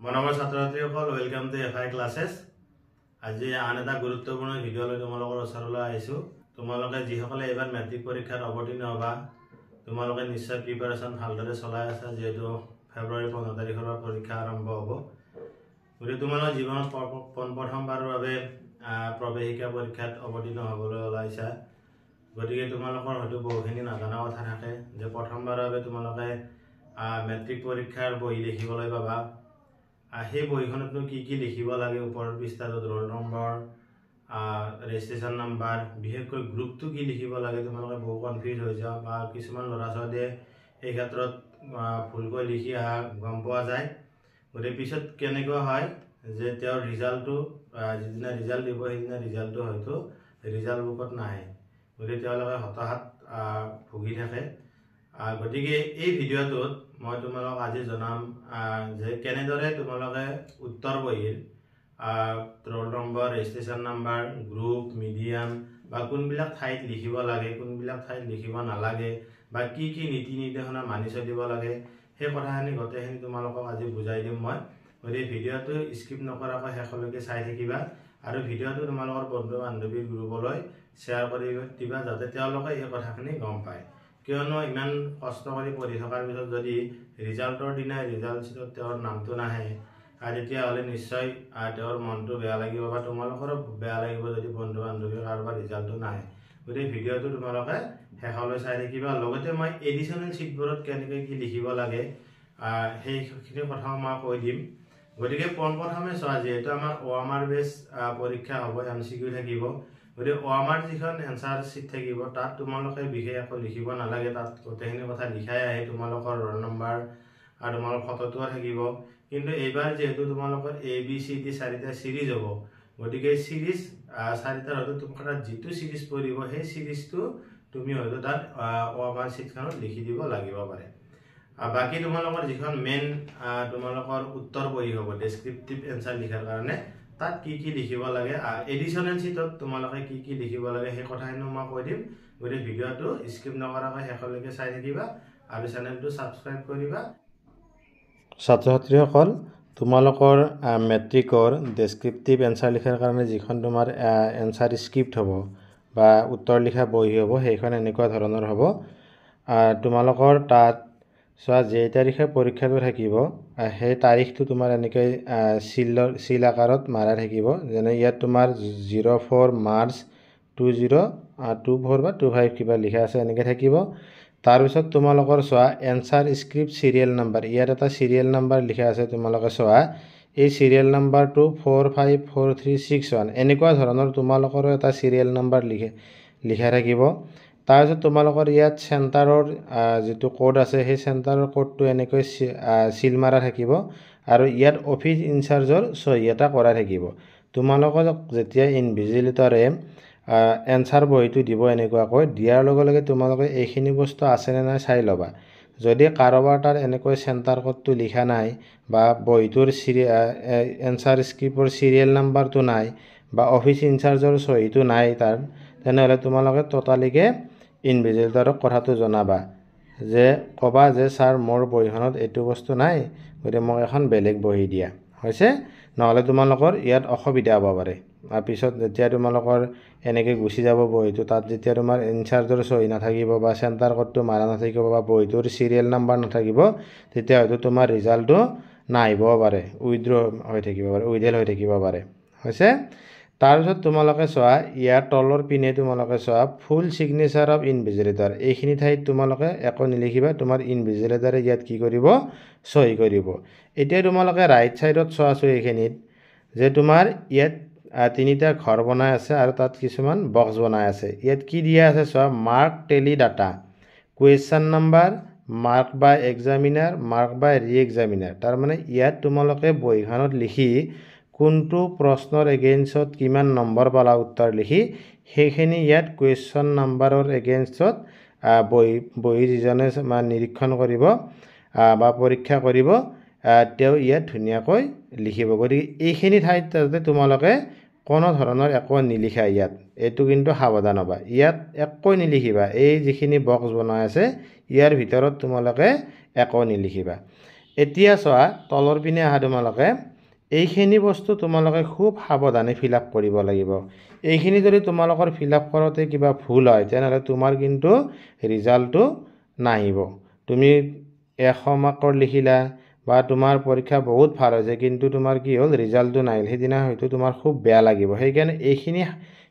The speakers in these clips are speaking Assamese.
মৰমৰ ছাত্ৰ-ছাত্ৰীসকল ওয়েলকাম টু এফআই ক্লাसेस। আজি আন এটা গুৰুত্বপূৰ্ণ ভিডিঅ' লৈ তোমালোকৰ ওচৰলৈ আহিছো। তোমালোকে যিসকলে এবাৰ মেট্ৰিক পৰীক্ষাত অৱতীৰ্ণ হ'বা তোমালোকে নিশ্চয় প্ৰিপাৰেচন ভালদৰে চলাই আছা, যেহেতু ফেব্ৰুৱাৰী 15 তাৰিখৰ পৰা পৰীক্ষা আৰম্ভ হ'ব। গতিকে তোমালোকৰ জীৱনত প্ৰথমবাৰৰ বাবে প্ৰৱেশিকা পৰীক্ষাত অৱতীৰ্ণ হ'বলৈ ওলাইছা। গতিকে তোমালোকৰ হয়তো বহুখিনি নাজানা কথা থাকে যে প্ৰথমবাৰৰ বাবে তোমালোকে মেট্ৰিক পৰীক্ষাৰ বহি লিখিবলৈ পাবা। সেই বহিখনতনো কি লিখিব লাগে, ওপৰৰ পৃষ্ঠাটোত ৰোল নম্বৰ, ৰেজিষ্ট্ৰেশ্যন নাম্বাৰ, বিশেষকৈ গ্ৰুপটো কি লিখিব লাগে তোমালোকে বহু কনফিউজ হৈ যাওঁ, বা কিছুমান ল'ৰা ছোৱালীয়ে এই ক্ষেত্ৰত ভুলকৈ লিখি অহা গম পোৱা যায়। গতিকে পিছত কেনেকুৱা হয় যে তেওঁৰ ৰিজাল্টটো যিদিনা ৰিজাল্ট দিব সেইদিনা ৰিজাল্টটো হয়তো ৰিজাল্ট বুকত নাহে। গতিকে তেওঁলোকে হতাশাত ভুগি থাকে। গতিকে এই ভিডিঅ'টোত মই তোমালোক আজি জনাম যে কেনেদৰে তোমালোকে উত্তৰ বহীৰ roll number, registration number, group, medium বা কোনবিলাক ঠাইত লিখিব লাগে, কোনবিলাক ঠাইত লিখিব নালাগে, বা কি নীতি নিৰ্দেশনা মানি চলিব লাগে, সেই কথাখিনি গোটেইখিনি তোমালোকক আজি বুজাই দিম মই। গতিকে ভিডিঅ'টো স্কিপ নকৰাকৈ শেষলৈকে চাই থাকিবা আৰু ভিডিঅ'টো তোমালোকৰ বন্ধু বান্ধৱীৰ গ্ৰুপলৈ শ্বেয়াৰ কৰি দিবা, যাতে তেওঁলোকে এই কথাখিনি গম পায়। কিয়নো ইমান কষ্ট কৰি পঢ়ি থকাৰ পিছত যদি ৰিজাল্টৰ দিনা ৰিজাল্ট চিটত তেওঁৰ নামটো নাহে, তেতিয়াহ'লে নিশ্চয় তেওঁৰ মনটো বেয়া লাগিব, বা তোমালোকৰো বেয়া লাগিব যদি বন্ধু বান্ধৱীৰ কাৰোবাৰ ৰিজাল্টটো নাহে। গতিকে ভিডিঅ'টো তোমালোকে শেষলৈ চাই থাকিবা। লগতে মই এডিশ্যনেল ছিটবোৰত কেনেকৈ কি লিখিব লাগে সেইখিনি কথাও মই কৈ দিম। গতিকে পোনপ্ৰথমে চোৱা, যিহেতু আমাৰ OMR বেছ পৰীক্ষা হ'ব, MCQ থাকিব। গতিকে OMR যিখন এনচাৰ ছিট থাকিব তাত তোমালোকে বিশেষ একো লিখিব নালাগে, তাত গোটেইখিনি কথা লিখাই আহে, তোমালোকৰ ৰোল নম্বৰ আৰু তোমালোকৰ ফটোটোও থাকিব। কিন্তু এইবাৰ যিহেতু তোমালোকৰ ABCD 4টা ছিৰিজ হ'ব, গতিকে ছিৰিজ 4টাৰ হয়তো তোমাৰ যিটো ছিৰিজ পৰিব সেই ছিৰিজটো তুমি হয়তো তাত OMR ছিটখনত লিখি দিব লাগিব পাৰে। বাকী তোমালোকৰ যিখন মেইন তোমালোকৰ উত্তৰ বহী হ'ব ডেছক্ৰিপটিভ এনচাৰ লিখাৰ কাৰণে, তাত কি লিখিব লাগে, এডিশ্যনেল ছিটত তোমালোকে কি লিখিব লাগে সেই কথাখিনি মই কৈ দিম। গতিকে ভিডিঅ'টো স্কিপ নকৰাকৈ শেষলৈকে চাই থাকিবা আৰু চেনেলটো ছাবস্ক্ৰাইব কৰিবা। ছাত্ৰ ছাত্ৰীসকল, তোমালোকৰ মেট্ৰিকৰ ডেছক্ৰিপটিভ এনচাৰ লিখাৰ কাৰণে যিখন তোমাৰ এনচাৰ স্ক্ৰিপ্ট হ'ব বা উত্তৰ লিখা বহি হ'ব, সেইখন এনেকুৱা ধৰণৰ হ'ব। তোমালোকৰ তাত চোৱা, যে তাৰিখে পৰীক্ষাটো থাকিব সেই তাৰিখটো তোমাৰ এনেকৈ চিল আকাৰত মাৰা থাকিব। যেনে ইয়াত তোমাৰ 04 মাৰ্চ 2024 বা 25 কিবা লিখা আছে, এনেকৈ থাকিব। তাৰপিছত তোমালোকৰ চোৱা এনচাৰ স্ক্ৰিপ্ট চিৰিয়েল নাম্বাৰ, ইয়াত এটা চিৰিয়েল নাম্বাৰ লিখা আছে, তোমালোকে চোৱা এই চিৰিয়েল নাম্বাৰটো 454361, এনেকুৱা ধৰণৰ তোমালোকৰো এটা চিৰিয়েল নাম্বাৰ লিখা থাকিব। তাৰপিছত তোমালোকৰ ইয়াত চেণ্টাৰৰ যিটো কোড আছে সেই চেণ্টাৰৰ কোডটো এনেকৈ চিল মাৰা থাকিব, আৰু ইয়াত অফিচ ইনচাৰ্জৰ চহী এটা কৰা থাকিব। তোমালোকক যেতিয়া ইনভিজিলেটৰে এনচাৰ বহীটো দিব, এনেকুৱাকৈ দিয়াৰ লগে লগে তোমালোকে এইখিনি বস্তু আছেনে নাই চাই ল'বা। যদি কাৰোবাৰ তাত এনেকৈ চেণ্টাৰ কোডটো লিখা নাই, বা বহীটোৰ এনচাৰ স্ক্ৰিপ্টৰ চিৰিয়েল নাম্বাৰটো নাই, বা অফিচ ইনচাৰ্জৰ চহীটো নাই তাত, তেনেহ'লে তোমালোকে ট'টালিকৈ ইনভিজিলেটৰক কথাটো জনাবা, যে ক'বা যে ছাৰ মোৰ বহীখনত এইটো বস্তু নাই, গতিকে মোক এখন বেলেগ বহী দিয়া হৈছে, নহ'লে তোমালোকৰ ইয়াত অসুবিধা হ'ব পাৰে। পিছত যেতিয়া তোমালোকৰ এনেকৈ গুচি যাব বহীটো, তাত যেতিয়া তোমাৰ ইনচাৰ্জৰ চহী নাথাকিব, বা চেণ্টাৰ কোডটো মাৰা নাথাকিব, বা বহীটোৰ চিৰিয়েল নাম্বাৰ নাথাকিব, তেতিয়া হয়তো তোমাৰ ৰিজাল্টটো নাহিবও পাৰে, উইড্ৰ হৈ থাকিব পাৰে, উইডেল হৈ থাকিব পাৰে হৈছে। তাৰপিছত তোমালোকে চোৱা, ইয়াৰ তলৰ পিনে তোমালোকে চোৱা ফুল ছিগনেচাৰ অফ ইনভিজিলেটৰ, এইখিনি ঠাইত তোমালোকে একো নিলিখিবা, তোমাৰ ইনভিজিলেটৰে ইয়াত কি কৰিব, চহী কৰিব। এতিয়া তোমালোকে ৰাইট ছাইডত চোৱাছোঁ এইখিনিত, যে তোমাৰ ইয়াত 3টা ঘৰ বনাই আছে আৰু তাত কিছুমান বক্স বনাই আছে। ইয়াত কি দিয়া আছে চোৱা, mark tally data, question number, mark by examiner, mark by re examiner. তাৰমানে ইয়াত তোমালোকে বহীখনত লিখি কোনটো প্ৰশ্নৰ এগেইনষ্টত কিমান নম্বৰ পালা উত্তৰ লিখি, সেইখিনি ইয়াত কুৱেশ্যন নাম্বাৰৰ এগেইনষ্টত বহী যিজনে নিৰীক্ষণ কৰিব বা পৰীক্ষা কৰিব, তেওঁ ইয়াত ধুনীয়াকৈ লিখিব। গতিকে এইখিনি ঠাইত যাতে তোমালোকে কোনো ধৰণৰ একো নিলিখা, ইয়াত এইটো কিন্তু সাৱধান হ'বা, ইয়াত একো নিলিখিবা। এই যিখিনি বক্স বনাই আছে ইয়াৰ ভিতৰত তোমালোকে একো নিলিখিবা। এতিয়া চোৱা তলৰ পিনে আহা তোমালোকে এইখিনি বস্তু তোমালোকে খুব সাৱধানে ফিল আপ কৰিব লাগিব। এইখিনি যদি তোমালোকৰ ফিল আপ কৰোঁতে কিবা ভুল হয় তেনেহ'লে তোমাৰ কিন্তু ৰিজাল্টটো নাহিব। তুমি 100 মাৰ্কৰ লিখিলা বা তোমাৰ পৰীক্ষা বহুত ভাল হৈছে কিন্তু তোমাৰ কি হ'ল ৰিজাল্টটো নাহিল, সেইদিনা হয়তো তোমাৰ খুব বেয়া লাগিব। সেইকাৰণে এইখিনি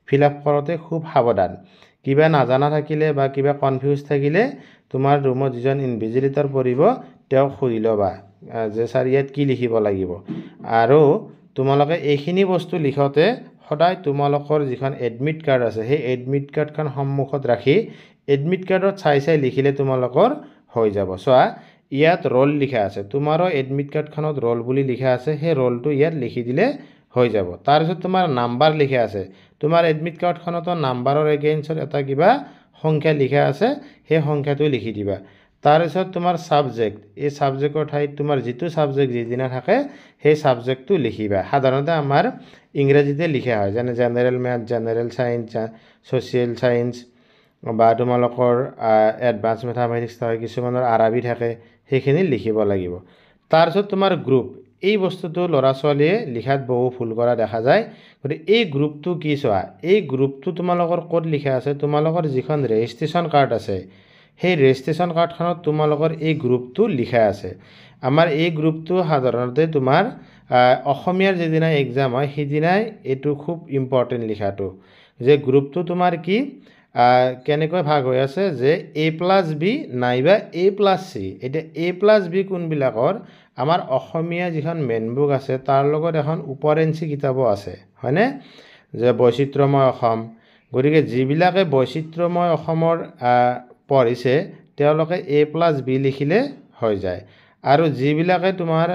ফিল আপ কৰোঁতে খুব সাৱধান। কিবা নাজানা থাকিলে বা কিবা কনফিউজ থাকিলে তোমাৰ ৰুমত যিজন ইনভিজিলেটৰ পৰিব তেওঁক সুধি ল'বা যে ছাৰ ইয়াত কি লিখিব লাগিব। আৰু তোমালোকে এইখিনি বস্তু লিখোঁতে সদায় তোমালোকৰ যিখন এডমিট কাৰ্ড আছে সেই এডমিট কাৰ্ডখন সন্মুখত ৰাখি এডমিট কাৰ্ডত চাই লিখিলে তোমালোকৰ হৈ যাব। চোৱা ইয়াত ৰোল লিখা আছে, তোমাৰো এডমিট কাৰ্ডখনত ৰোল বুলি লিখা আছে, সেই ৰোলটো ইয়াত লিখি দিলে হৈ যাব। তাৰপিছত তোমাৰ নাম্বাৰ লিখা আছে, তোমাৰ এডমিট কাৰ্ডখনতো নাম্বাৰৰ এগেইনষ্টত এটা কিবা সংখ্যা লিখা আছে, সেই সংখ্যাটো লিখি দিবা। তাৰপিছত তোমাৰ ছাবজেক্ট, এই ছাবজেক্টৰ ঠাইত তোমাৰ যিটো ছাবজেক্ট যিদিনা থাকে সেই ছাবজেক্টটো লিখিবা। সাধাৰণতে আমাৰ ইংৰাজীতে লিখা হয়, যেনে general math, general science, social science বা তোমালোকৰ এডভান্স মেথামেটিক্স থাকে, কিছুমানৰ আৰবী থাকে, সেইখিনি লিখিব লাগিব। তাৰপিছত তোমাৰ গ্ৰুপ, এই বস্তুটো ল'ৰা ছোৱালীয়ে লিখাত বহু ভুল কৰা দেখা যায়। গতিকে এই গ্ৰুপটো কি চোৱা, এই গ্ৰুপটো তোমালোকৰ ক'ত লিখা আছে, তোমালোকৰ যিখন ৰেজিষ্ট্ৰেশ্যন কাৰ্ড আছে সেই ৰেজিষ্ট্ৰেশ্যন কাৰ্ডখনত তোমালোকৰ এই গ্ৰুপটো লিখা আছে। আমাৰ এই গ্ৰুপটো সাধাৰণতে তোমাৰ অসমীয়াৰ যিদিনা এক্সাম হয় সেইদিনাই এইটো খুব ইম্পৰ্টেণ্ট লিখাটো, যে গ্ৰুপটো তোমাৰ কি কেনেকৈ ভাগ হৈ আছে, যে A+B নাইবা A+C। এতিয়া A+B কোনবিলাকৰ, আমাৰ অসমীয়া যিখন মেইন বুক আছে তাৰ লগত এখন উপৰেঞ্চি কিতাপো আছে, হয়নে, যে বৈচিত্ৰ্যময় অসম। গতিকে যিবিলাকে বৈচিত্ৰ্যময় অসমৰ পঢ়িছে তেওঁলোকে A+B লিখিলে হৈ যায়। আৰু যিবিলাকে তোমাৰ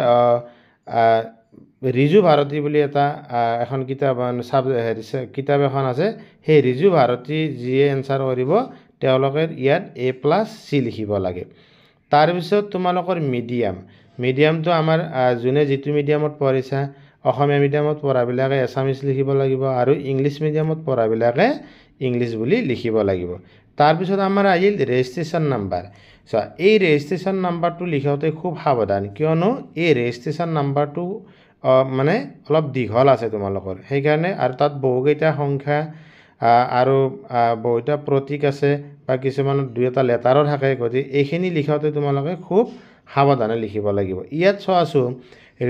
ৰিজু ভাৰতী বুলি এখন কিতাপ কিতাপ এখন আছে, সেই ৰিজু ভাৰতী যিয়ে এনচাৰ কৰিব তেওঁলোকে ইয়াত A+C লিখিব লাগে। তাৰপিছত তোমালোকৰ মিডিয়ামটো আমাৰ যোনে যিটো মিডিয়ামত পঢ়িছা, অসমীয়া মিডিয়ামত পঢ়াবিলাকে এছামিছ লিখিব লাগিব আৰু ইংলিছ মিডিয়ামত পঢ়াবিলাকে ইংলিছ বুলি লিখিব লাগিব। তাৰপিছত আমাৰ আহিল ৰেজিষ্ট্ৰেশ্যন নাম্বাৰ। চ' এই ৰেজিষ্ট্ৰেশ্যন নাম্বাৰটো লিখাওঁতে খুব সাৱধান, কিয়নো এই ৰেজিষ্ট্ৰেশ্যন নাম্বাৰটো মানে অলপ দীঘল আছে তোমালোকৰ, সেইকাৰণে আৰু তাত বহুকেইটা সংখ্যা আৰু বহুকেইটা প্ৰতীক আছে বা কিছুমানত 2-এটা লেটাৰো থাকে। গতিকে এইখিনি লিখাওঁতে তোমালোকে খুব সাৱধানে লিখিব লাগিব। ইয়াত চোৱাচোন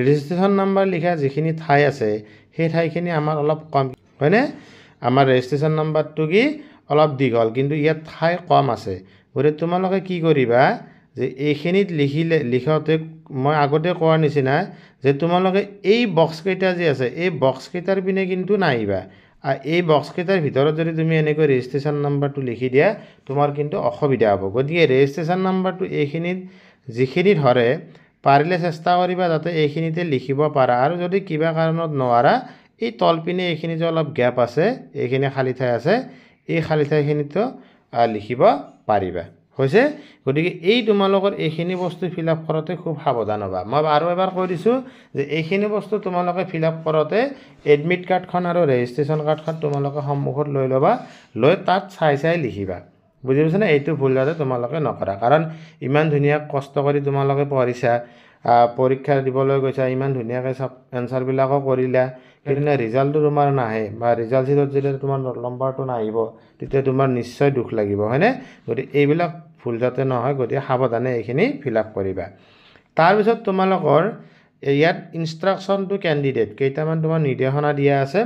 ৰেজিষ্ট্ৰেশ্যন নাম্বাৰ লিখা যিখিনি ঠাই আছে সেই ঠাইখিনি আমাৰ অলপ কম, হয়নে, আমাৰ ৰেজিষ্ট্ৰেশ্যন নাম্বাৰটো কি অলপ দীঘল কিন্তু ইয়াত ঠাই কম আছে। গতিকে তোমালোকে কি কৰিবা, যে এইখিনিত লিখাওঁতে মই আগতে কোৱাৰ নিচিনা যে তোমালোকে এই বক্সকেইটা যি আছে এই বক্সকেইটাৰ পিনে কিন্তু নাহিবা। এই বক্সকেইটাৰ ভিতৰত যদি তুমি এনেকৈ ৰেজিষ্ট্ৰেশ্যন নাম্বাৰটো লিখি দিয়া তোমাৰ কিন্তু অসুবিধা হ'ব। গতিকে ৰেজিষ্ট্ৰেশ্যন নাম্বাৰটো এইখিনিত যিখিনি ধৰে পাৰিলে চেষ্টা কৰিবা যাতে এইখিনিতে লিখিব পাৰা, আৰু যদি কিবা কাৰণত নোৱাৰা এই তলপিনে এইখিনি যে অলপ গেপ আছে, এইখিনি খালী ঠাই আছে, এই খালী ঠাইখিনিতো লিখিব পাৰিবা, হৈছে। গতিকে এই তোমালোকৰ এইখিনি বস্তু ফিল আপ কৰোঁতে খুব সাৱধান হ'বা। মই আৰু এবাৰ কৈ দিছোঁ যে এইখিনি বস্তু তোমালোকে ফিল আপ কৰোঁতে এডমিট কাৰ্ডখন আৰু ৰেজিষ্ট্ৰেশ্যন কাৰ্ডখন তোমালোকে সন্মুখত লৈ ল'বা, লৈ তাত চাই লিখিবা, বুজি পাইছানে। এইটো ভুল যাতে তোমালোকে নকৰা, কাৰণ ইমান ধুনীয়া কষ্ট কৰি তোমালোকে পঢ়িছা, পৰীক্ষা দিবলৈ গৈছা, ইমান ধুনীয়াকৈ চব এনচাৰবিলাকো কৰিলা, সেইদিনা ৰিজাল্টটো তোমাৰ নাহে বা ৰিজাল্ট চিটত যেতিয়া তোমাৰ ৰোল নম্বৰটো নাহিব তেতিয়া তোমাৰ নিশ্চয় দুখ লাগিব, হয়নে। গতিকে এইবিলাক ভুল যাতে নহয়, গতিকে সাৱধানে এইখিনি ফিল আপ কৰিবা। তাৰপিছত তোমালোকৰ ইয়াত ইনষ্ট্ৰাকশ্যন টু কেণ্ডিডেট কেইটামান তোমাৰ নিৰ্দেশনা দিয়া আছে,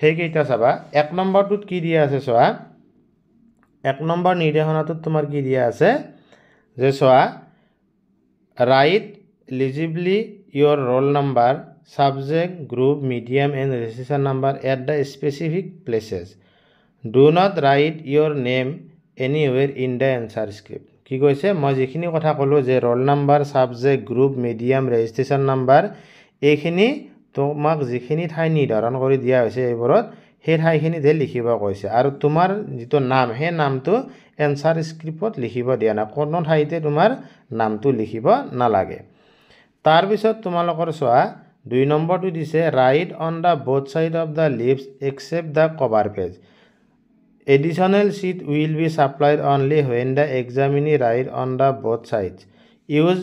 সেইকেইটা চাবা। 1 নম্বৰটোত কি দিয়া আছে চোৱা, 1 নম্বৰ নিৰ্দেশনাটোত তোমাৰ কি দিয়া আছে, যে চোৱা, right legibly your roll number, subject, group, medium and registration number at the specific places. Do not write your name anywhere in the answer script. কি কৈছে, মই যিখিনি কথা ক'লোঁ যে roll number, subject, group, medium, registration number, এইখিনি তোমাক যিখিনি ঠাই নিৰ্ধাৰণ কৰি দিয়া হৈছে এইবোৰত সেই ঠাইখিনিতহে লিখিব কৈছে। আৰু তোমাৰ যিটো নাম সেই নামটো এনচাৰ স্ক্ৰিপ্টত লিখিব দিয়া নাই, কোনো ঠাইতে তোমাৰ নামটো লিখিব নালাগে। তাৰপিছত তোমালোকৰ চোৱা 2 নম্বৰটো দিছে, write on the both side of the leaves except the cover page. Additional sheet will be supplied only when the examinee write on the both sides. Use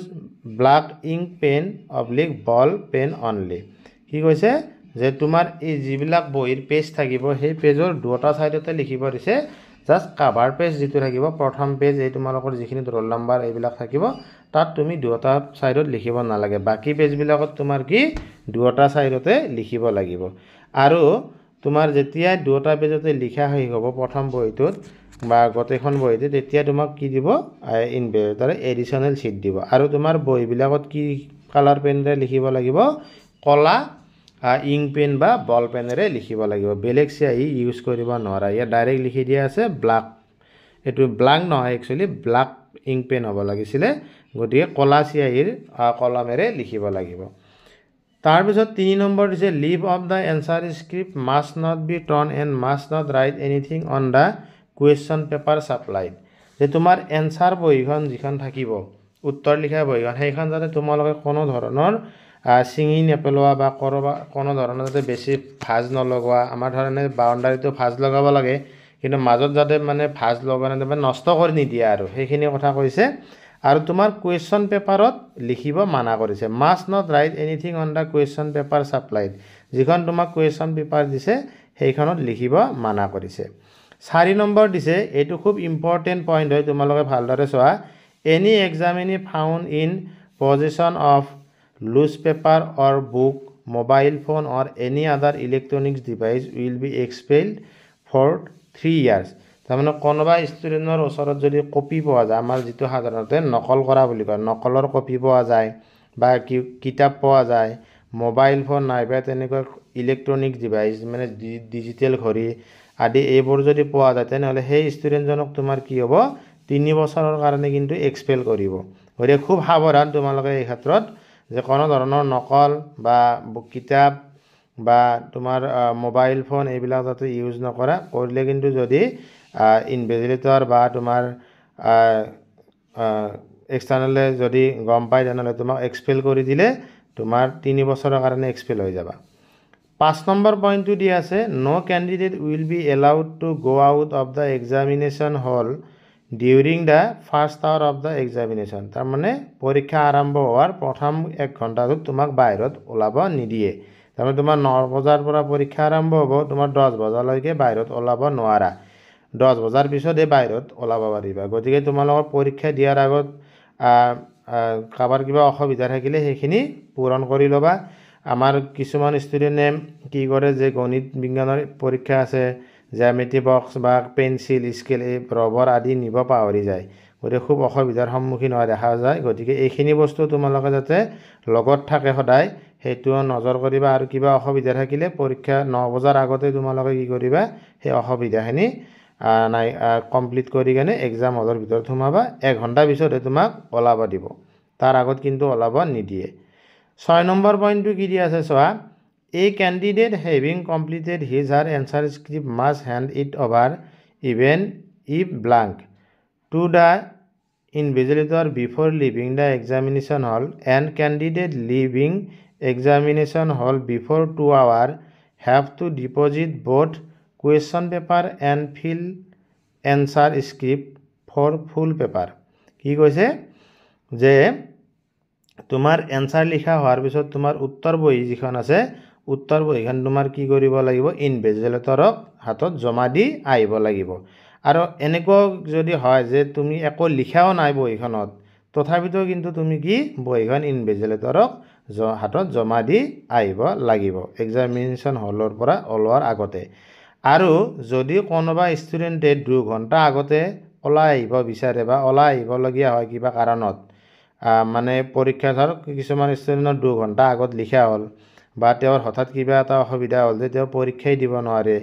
black ink pen oblique ball pen only কি কৈছে যে তোমাৰ এই যিবিলাক বহিৰ পেজ থাকিব সেই পেজৰ দুটা সাইডতে লিখিব দিছে জাস্ট কভাৰ পেজ যেটো থাকিব প্ৰথম পেজ এই তোমালোকৰ যিখিনি ৰোল নাম্বাৰ এইবিলাক থাকিব তাত তুমি দুটা সাইডত লিখিব নালাগে বাকি পেজ বিলাকত তোমাৰ কি দুটা সাইডতে লিখিব লাগিব আৰু তোমাৰ যেতিয়া দুটা পেজতে লিখা হৈ হ'ব প্ৰথম বহিটোত বা গোটেইখন বহিতে তেতিয়া তোমাক কি দিব ইনভেটাৰে এডিশনাল শীট দিব আৰু তোমাৰ বহিবিলাকত কি কালাৰ পেনৰে লিখিব লাগিব কলা ইংক পেন বা বল পেনেৰে লিখিব লাগিব বেলেগ চিয়াহী ইউজ কৰিব নোৱাৰা ইয়া ডাইৰেক্ট লিখি দিয়া আছে ব্ল্যাক এটো ব্ল্যাঙ্ক নহয় একচুয়ালি ব্ল্যাক ইংক পেন হ'ব লাগিছিল গতিকে কলা চিয়াহীৰ কলমেৰে লিখিব লাগিব তাৰ পিছত 3 নম্বৰ দিছে leave of the answer script must not be torn and must not write anything on the question paper supplied যে তোমাৰ এনসাৰ বহিখন যিখন থাকিব উত্তৰ লিখা বহিখন সেইখন যাতে তোমালোকে কোনো ধৰণৰ সিঙি নেপেলোৱা বা কোনো ধৰণৰ যাতে বেছি ভাজ নলগোৱা আমাৰ ধৰণে বাউণ্ডাৰীটো ভাজ লগাব লাগে কিন্তু মাজত যাতে মানে ভাজ লগানে নষ্ট কৰি নিদিয়া আৰু সেইখিনি কথা কৈছে আৰু তোমাৰ কুৱেশ্যন পেপাৰত লিখিব মানা কৰিছে must not write anything on the question paper supplied যিখন তোমাক কুৱেশ্যন পেপাৰ দিছে সেইখনত লিখিব মানা কৰিছে 4 নম্বৰ দিছে এটো খুব ইম্পৰ্টেন্ট পইণ্ট হয় তোমালোকে ভালদৰে চোৱা any examinee found in position of loose paper or book mobile phone or any other electronics device will be expelled for 3 years তাৰমানে কোনোবা ষ্টুডেন্টৰ ওচৰত যদি কপি পোৱা যায় আমাৰ যেটো সাধাৰণতে নকল কৰা বুলি কয় নকলৰ কপি পোৱা যায় বা কিতাপ পোৱা যায় মোবাইল ফোন নাইবা তেনেকুৱা ইলেক্ট্ৰনিক ডিভাইস মানে ডিজিটেল ঘড়ী আদি এইবোৰ যদি পোৱা যায় তেনেহলে সেই ষ্টুডেন্টজনক তোমাৰ কি হ'ব 3 বছৰৰ কাৰণে কিন্তু এক্সপেল কৰিব গতিকে খুব সাৱধান তোমালোকে এই ক্ষেত্ৰত যে কোনো ধৰণৰ নকল বা কিতাপ বা তোমাৰ মোবাইল ফোন এইবিলাক যাতে ইউজ নকৰা কৰিলে কিন্তু যদি ইনভিজিলেটৰ বা তোমাৰ এক্সটাৰ্নালে যদি গম পায় তেনেহলে তোমাক এক্সপেল কৰি দিলে তোমাৰ 3 বছৰৰ কাৰণে এক্সপেল হৈ যাবা 5 নম্বৰ পইণ্টটো দি আছে no candidate will be allowed to go out of the examination hall during the first hour of the examination তাৰ মানে পৰীক্ষা আৰম্ভ হোৱাৰ প্ৰথম 1 ঘণ্টাটোত তোমাক বাহিৰত ওলাব নিদিয়ে তাৰমানে তোমাৰ 9 বজাৰ পৰা পৰীক্ষা আৰম্ভ হ'ব তোমাৰ 10 বজালৈকে বাহিৰত ওলাব নোৱাৰা 10 বজাৰ পিছত এই বাহিৰত ওলাব পাৰিবা গতিকে তোমালোকৰ পৰীক্ষা দিয়াৰ আগত কাবাৰ কিবা অসুবিধা থাকিলে সেইখিনি পূৰণ কৰি লবা আমাৰ কিছুমান ষ্টুডেন্টে কি কৰে যে গণিত বিজ্ঞানৰ পৰীক্ষা আছে জ্যামিতি বক্স বা পেন্সিল স্কেল এই ৰবৰ আদি নিব পাহৰি যায় গতিকে খুব অসুবিধাৰ সন্মুখীন হোৱা দেখা যায় গতিকে এইখিনি বস্তু তোমালোকে যাতে লগত থাকে সদায় হেতু নজৰ কৰিবা আৰু কিবা অসুবিধা থাকিলে পৰীক্ষা 9 বজাৰ আগতে তোমালোকে কি কৰিবা সেই অসুবিধাখিনি নাই কমপ্লিট কৰি গনে এক্সাম হলৰ ভিতৰত সোমাবা 1 ঘণ্টা পিছতে তোমাক ওলাব দিব তাৰ আগত কিন্তু ওলাব নিদিয়ে 6 নম্বৰ পইণ্টটো কি দি আছে চোৱা A candidate having completed his or her answer script must hand it over even if blank to the invigilator before leaving the examination hall and candidate leaving examination hall before 2 hours have to deposit both question paper and fill answer script for full paper কি কৈছে যে তোমাৰ এনসাৰ লিখা হোৱাৰ পিছত তোমাৰ উত্তৰ বহি যিখন আছে উত্তৰ বহিখন তোমাৰ কি কৰিব লাগিব ইনভিজিলেটৰক হাতত জমা দি আহিব লাগিব আৰু এনেকুৱা যদি হয় যে তুমি একো লিখাও নাই বহিখনত তথাপিতো কিন্তু তুমি কি বহিখন ইনভিজিলেটৰক হাতত জমা দি আহিব লাগিব এক্সামিনেশন হলৰ পৰা ওলোৱাৰ আগতে আৰু যদি কোনোবা ষ্টুডেন্টে 2 ঘণ্টা আগতে ওলাই আহিব বিচাৰে বা ওলাই আহিব লগিয়া হয় কিবা কাৰণত মানে পৰীক্ষা ধৰ কিছুমান ষ্টুডেন্টৰ 2 ঘণ্টা আগত লিখা হ'ল বা তেওঁৰ হঠাৎ কিবা এটা অসুবিধা হ'ল যে তেওঁ পৰীক্ষাই দিব নোৱাৰে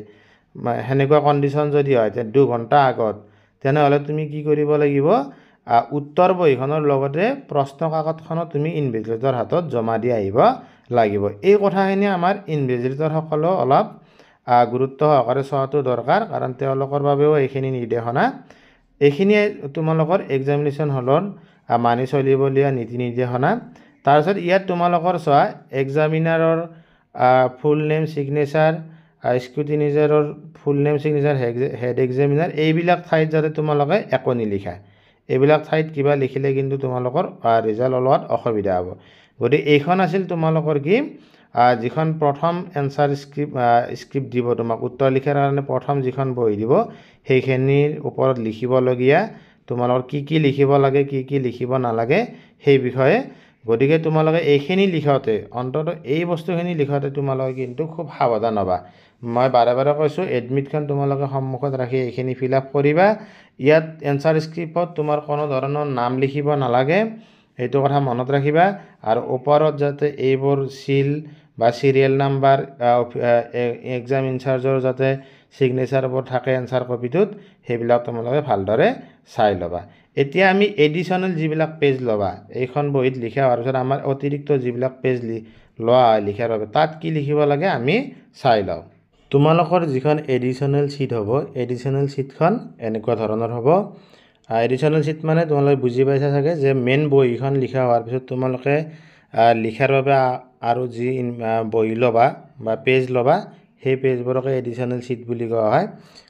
হেনেকুৱা কন্ডিশন যদি হয় তে 2 ঘণ্টা আগত তেনেহলে তুমি কি কৰিব লাগিব উত্তৰ বহিখনৰ লগতে প্ৰশ্ন কাকতখনত তুমি ইনভিজিলেটৰ হাতত জমা দি আহিব লাগিব এই কথাখিনি আমাৰ ইনভিজিলেটৰ সকলো অলপ গুৰুত্ব সহকাৰে চোৱাটো দৰকাৰ কাৰণ তেওঁলোকৰ বাবেও এইখিনি নিৰ্দেশনা এইখিনি তোমালোকৰ এক্সামিনেশন হলৰ মানি চলিবলীয়া নীতি নিৰ্দেশনা তাৰপিছত ইয়াত তোমালোকৰ চোৱা এক্সামিনাৰৰ ফুল নেম সিগনেচাৰ স্ক্ৰুটিনাইজাৰৰ full name signature head examiner এইবিলাক ঠাইত যাতে তোমালোকে একো নিলিখা এইবিলাক ঠাইত কিবা লিখিলে কিন্তু তোমালোকৰ ৰিজাল্ট ওলোৱাত অসুবিধা হ'ব গতিকে এইখন আছিল তোমালোকৰ কি যিখন প্ৰথম এনসাৰ স্ক্ৰিপ্ট দিব তোমাক উত্তৰ লিখাৰ কাৰণে প্ৰথম যিখন বহি দিব সেইখিনিৰ ওপৰত লিখিবলগীয়া তোমালোকৰ কি লিখিব লাগে কি লিখিব নালাগে সেই বিষয়ে গতিকে তোমালোকে এইখিনি লিখোতে অন্তত এই বস্তুখিনি লিখোতে তোমালোকে কিন্তু খুব সাৱধান হ'বা মই বাৰে বাৰে কৈছোঁ এডমিটখন তোমালোকে সন্মুখত ৰাখি এইখিনি ফিল আপ কৰিবা ইয়াত এনসাৰ স্ক্ৰিপ্টত তোমাৰ কোনো ধৰণৰ নাম লিখিব নালাগে এইটো কথা মনত ৰাখিবা আৰু ওপৰত যাতে এইবোৰ সিল বা সিৰিয়েল নাম্বাৰ এক্সাম ইনচাৰ্জৰ যাতে সিগনেচাৰবোৰ থাকে এনসাৰ কপিটোত সেইবিলাক তোমালোকে ভালদৰে চাই ল'বা এতিয়া আমি এডিশনাল যিবিলাক পেজ ল'বা এইখন বহিত লিখা হোৱাৰ পিছত আমাৰ অতিৰিক্ত যিবিলাক পেজ লোৱা হয় লিখাৰ বাবে তাত কি লিখিব লাগে আমি চাই লওঁ তোমালোকৰ যিখন এডিশনাল শীট হ'ব এডিশনাল শীটখন এনেকুৱা ধৰণৰ হ'ব এডিশনাল শীট মানে তোমালোকে বুজি পাইছা চাগে যে মেইন বহিখন লিখা হোৱাৰ পিছত তোমালোকে লিখাৰ বাবে আৰু যি বহি ল'বা বা পেজ ল'বা সেই পেজবোৰকে এডিশনাল শীট বুলি কোৱা হয়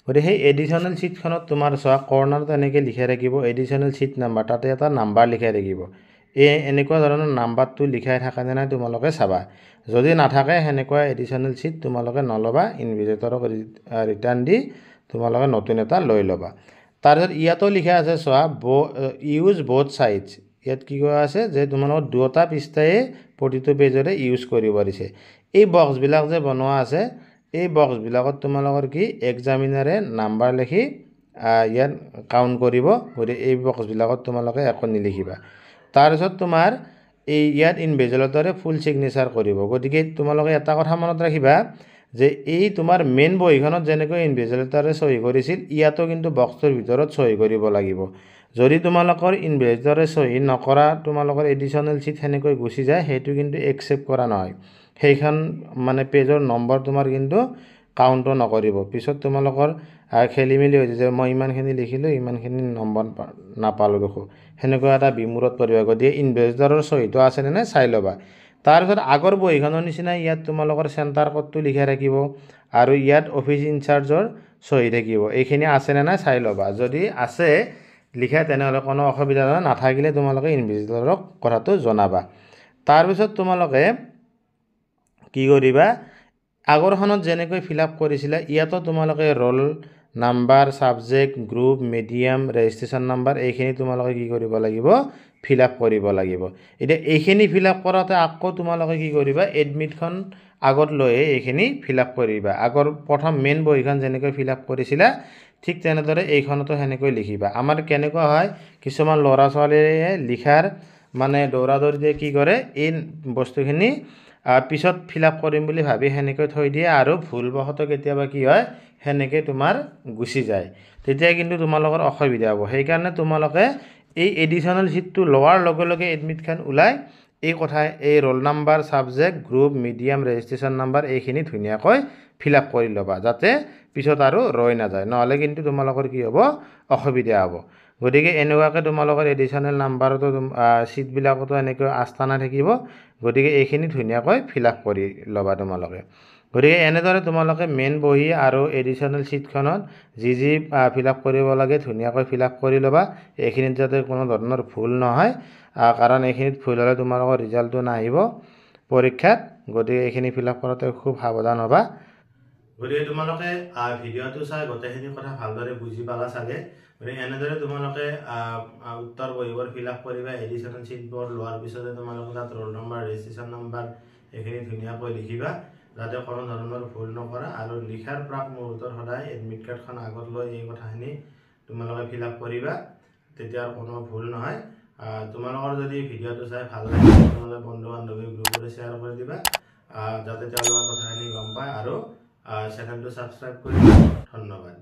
গতিকে সেই এডিশনাল শীটখনত তোমাৰ চোৱা কৰ্নাৰত এনেকৈ লিখাই ৰাখিব এডিশনাল শীট নাম্বাৰ তাতে এটা নাম্বাৰ লিখাই ৰাখিব এনেকুৱা ধৰণৰ নাম্বাৰটো লিখাই থাকে নে নাই তোমালোকে চাবা যদি নাথাকে সেনেকুৱা এডিশনাল শীট তোমালোকে নল'বা ইনভিজিলেটৰক ৰিটাৰ্ণ দি তোমালোকে নতুন এটা লৈ ল'বা তাৰপিছত ইয়াতো লিখা আছে চোৱা ইউজ বোথ সাইডছ ইয়াত কি কোৱা আছে যে তোমালোকৰ দুটা পৃষ্ঠাই প্ৰতিটো পেজৰে ইউজ কৰিব দিছে এই বক্সবিলাক যে বনোৱা আছে এই বক্সবিলাকত তোমালোকৰ কি এক্সামিনাৰে নাম্বাৰ লিখি ইয়াত কাউণ্ট কৰিব গতিকে এই বক্সবিলাকত তোমালোকে একো নিলিখিবা তাৰপিছত তোমাৰ এই ইয়াত ইনভিজিলেটৰে ফুল সিগনেচাৰ কৰিব গতিকে তোমালোকে এটা কথা মনত ৰাখিবা যে এই তোমাৰ মেইন বহিখনত যেনেকৈ ইনভিজিলেটৰে সহি কৰিছিল ইয়াতো কিন্তু বক্সটোৰ ভিতৰত সহি কৰিব লাগিব যদি তোমালোকৰ ইনভিজিলেটৰে সহি নকৰা তোমালোকৰ এডিশনাল শীট সেনেকৈ গুচি যায় সেইটো কিন্তু একচেপ্ট কৰা নহয় সেইখন মানে পেজৰ নম্বৰ তোমাৰ কিন্তু কাউণ্টো নকৰিব পিছত তোমালোকৰ খেলিমেলি হৈ যায় মই ইমানখিনি লিখিলোঁ ইমানখিনি নম্বৰ নাপালোঁ দেখো সেনেকুৱা এটা বিমূৰত পৰিব গতিকে ইনভিজিলেটৰৰ সহিটো আছেনে নাই চাই ল'বা তাৰপিছত আগৰ বহিখনৰ নিচিনা ইয়াত তোমালোকৰ চেণ্টাৰ কোডটো লিখাই ৰাখিব আৰু ইয়াত অফিচ ইনচাৰ্জৰ সহি থাকিব এইখিনি আছেনে নাই চাই ল'বা যদি আছে লিখা তেনেহ'লে কোনো অসুবিধা নাথাকিলে তোমালোকে ইনভিজিলেটৰক কথাটো জনাবা তাৰপিছত তোমালোকে কি কৰিবা আগৰখনত যেনেকৈ ফিল আপ কৰিছিলা ইয়াতো তোমালোকে roll number subject group medium registration number এইখিনি তোমালোকে কি কৰিব লাগিব ফিল আপ কৰিব লাগিব এতিয়া এইখিনি ফিল আপ কৰাতে আকৌ তোমালোকে কি কৰিবা এডমিটখন আগত লৈ এইখিনি ফিল আপ কৰিবা আগৰ প্ৰথম মেইন বহিখন যেনেকৈ ফিল আপ কৰিছিলা ঠিক তেনেদৰে এইখনতো সেনেকৈ লিখিবা আমাৰ কেনেকুৱা হয় কিছুমান ল'ৰা ছোৱালীয়ে লিখাৰ মানে দৌৰাদৌৰিতে কি কৰে এই বস্তুখিনি পিছত ফিল আপ কৰিম বুলি ভাবি সেনেকৈ থৈ দিয়ে আৰু ভুলবশতঃ কেতিয়াবা কি হয় সেনেকৈ তোমাৰ গুচি যায় তেতিয়া কিন্তু তোমালোকৰ অসুবিধা হ'ব সেইকাৰণে তোমালোকে এই এডিশনাল শীটটো লোৱাৰ লগে লগে এডমিটখন ওলাই এই কথা এই roll number subject group medium registration number এইখিনি ধুনীয়াকৈ ফিল আপ কৰি ল'বা যাতে পিছত আৰু ৰৈ নাযায় নহ'লে কিন্তু তোমালোকৰ কি হ'ব অসুবিধা হ'ব গতিকে এনেকুৱাকৈ তোমালোকৰ এডিশনাল নাম্বাৰতো শীটবিলাকতো এনেকৈ আস্থানা থাকিব গতিকে এইখিনি ধুনীয়াকৈ ফিল আপ কৰি ল'বা তোমালোকে গতিকে এনেদৰে তোমালোকে মেইন বহি আৰু এডিশনাল শীটখনত যি ফিল আপ কৰিব লাগে ধুনীয়াকৈ ফিল আপ কৰি ল'বা এইখিনিত যাতে কোনো ধৰণৰ ভুল নহয় কাৰণ এইখিনিত ভুল হ'লে তোমালোকৰ ৰিজাল্টটো নাহিব পৰীক্ষাত গতিকে এইখিনি ফিল আপ কৰোঁতে খুব সাৱধান হ'বা গতিকে তোমালোকে ভিডিঅ'টো চাই গোটেইখিনি কথা ভালদৰে বুজি পালা চাগে গতিকে এনেদৰে তোমালোকে উত্তৰ বহিবোৰ ফিল আপ কৰিবা এডিশনাল শীটবোৰ লোৱাৰ পিছতে তোমালোকে তাত ৰোল নম্বৰ ৰেজিষ্ট্ৰেশ্যন নম্বৰ এইখিনি ধুনীয়াকৈ লিখিবা যাতে কোনো ধৰণৰ ভুল নকৰা আৰু লিখাৰ প্ৰাক মুহূৰ্তত সদায় এডমিট কাৰ্ডখন আগত লৈ এই কথাখিনি তোমালোকে ফিল আপ কৰিবা তেতিয়া কোনো ভুল নহয় তোমালোকৰ যদি ভিডিঅ'টো চাই ভাল লাগে তোমালোকে বন্ধু বান্ধৱী গ্ৰুপতে শ্বেয়াৰ কৰি দিবা যাতে তেওঁলোকৰ কথাখিনি গম পায় আৰু চেনেলটো সাবস্ক্ৰাইব কৰিবা ধন্যবাদ